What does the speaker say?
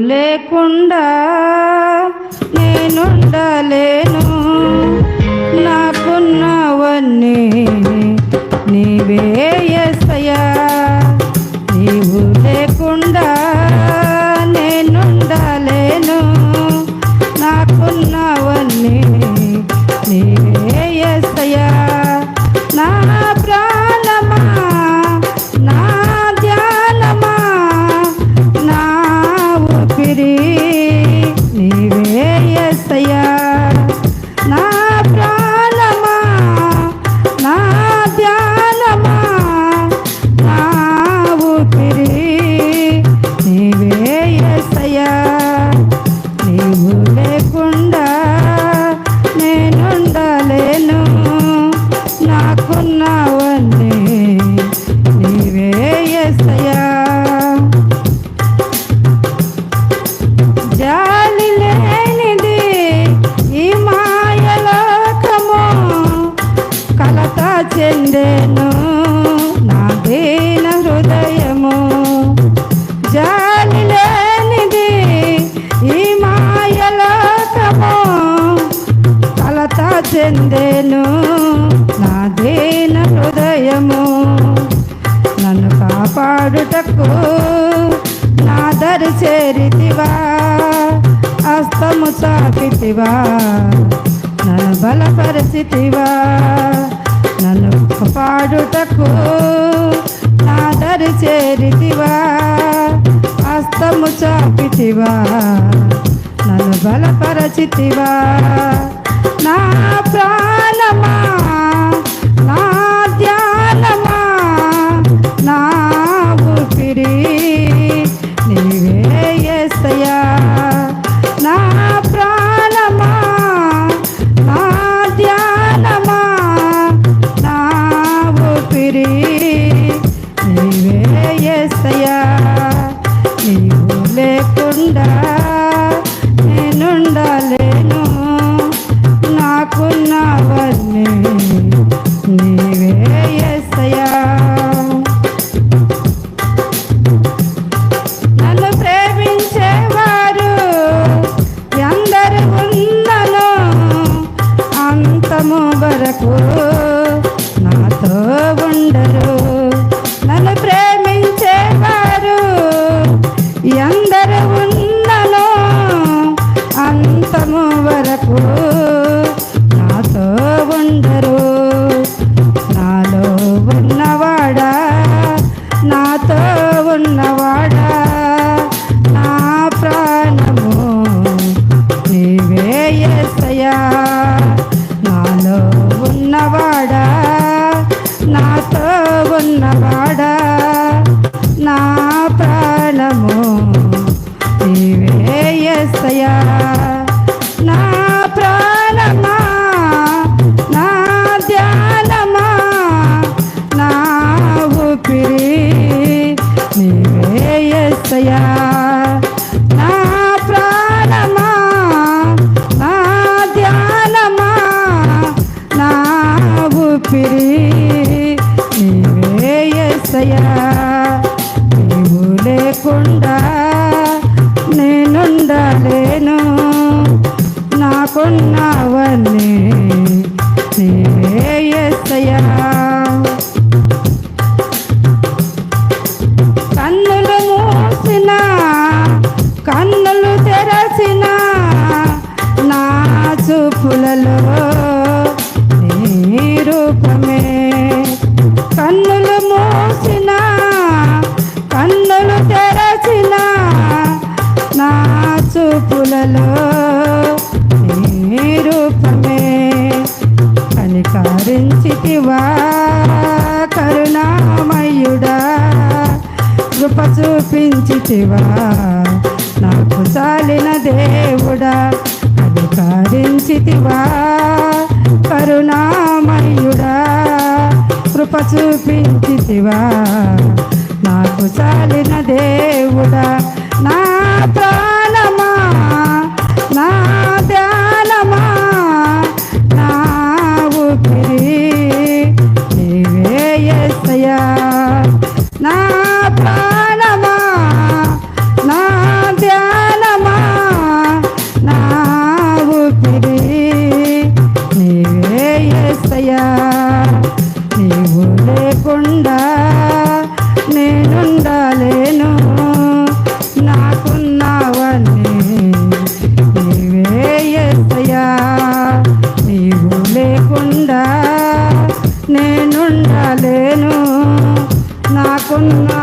లేకుండా నేనుండలేను. నాకున్నవన్నీ నీవే యేసయ్యా. నీవు లేకుండా నేనుండలేను. నాకున్నవన్నీ నీవే యేసయ్యా. నా ప్రాణమా, నా ధ్యానమా, నా ఊపిరి నీవే యేసయ్యా. నా ప్రాణమా, నా ధ్యానమా, నా ఊపిరి నీవే యేసయ్యా. నీవు లేకుండా నేనుండలేను. నాకున్నవన్నీ నీవే యేసయ్యా. జాలి లేనిది ఈ మాయలోకము, కలత చెందెను నా దీన హృదయము. జాలి లేనిది ఈ మాయలోకము, కలత చెందెను నా దీన హృదయము. నన్ను కాపాడుటకు నా దరి చేరితివా, హస్తము చాపితివా, నన్ను బలపరిచితివా. నన్ను కాపాడుటకు నా దరి చేరితివా, హస్తము చాపితివా, నన్ను బలపరచితివా. నా ప్రాణమా, నా ధ్యానమా, నా ఊపిరి నీవే యేసయ్యా. నా ప్రాణమా, నా ధ్యానమా, నా ఊపిరి నీవే యేసయ్యా. నీవు లేకుండా నేనుండలేను. నాకున్నవన్నీ నీవే యేసయ్యా. నన్ను ప్రేమించేవారు ఎందరు ఉన్నను, అంతము వరకు నాతో ఉండరు. నన్ను ప్రేమించేవారు ఎందరు ఉన్నను, అంతము వరకు నాతో ఉండరు. నాలో ఉన్నవాడా, నాతో ఉన్నవాడా, నా ప్రాణము నీవే యేసయ్యా. నాలో ఉన్నవాడా, నాతో ఉన్నవాడా, నా ప్రాణము నీవే యేసయ్యా. నా ప్రాణమా, నా ధ్యానమా, నా ఊపిరి నీవే యేసయ్యా. నా ప్రాణమా, నా ధ్యానమా, నా ఊపిరి నీవే యేసయ్యా. నీవు లేకుండా నేనుండలేను. నాకున్నవన్నీ నీవే యేసయ్యా. కన్నులు మూసిన, కన్నులు తెరచిన నా చూపులలో నీ రూపమే. కన్నులు మూసిన, కన్నులు తెరచిన నా చూపులలో నీ రూపమే. కనికరించితివా కరుణామయుడా, కృప చూపించితివా నాకు చాలిన దేవుడా. కనికరించితివా కరుణామయుడా, కృప చూపించితివా నాకు చాలిన దేవుడా. నా ప్రాణమా, నా ధ్యానమా, నా ఊపిరి నీవే యేసయ్యా. నా ప్రాణమా, నా ధ్యాన నీవు లేకుండా నేనుండలేను. నాకున్నావన్నీ నీవే యేసయ్యా, నీవు లేకుండా నేనుండలేను. నాకున్నా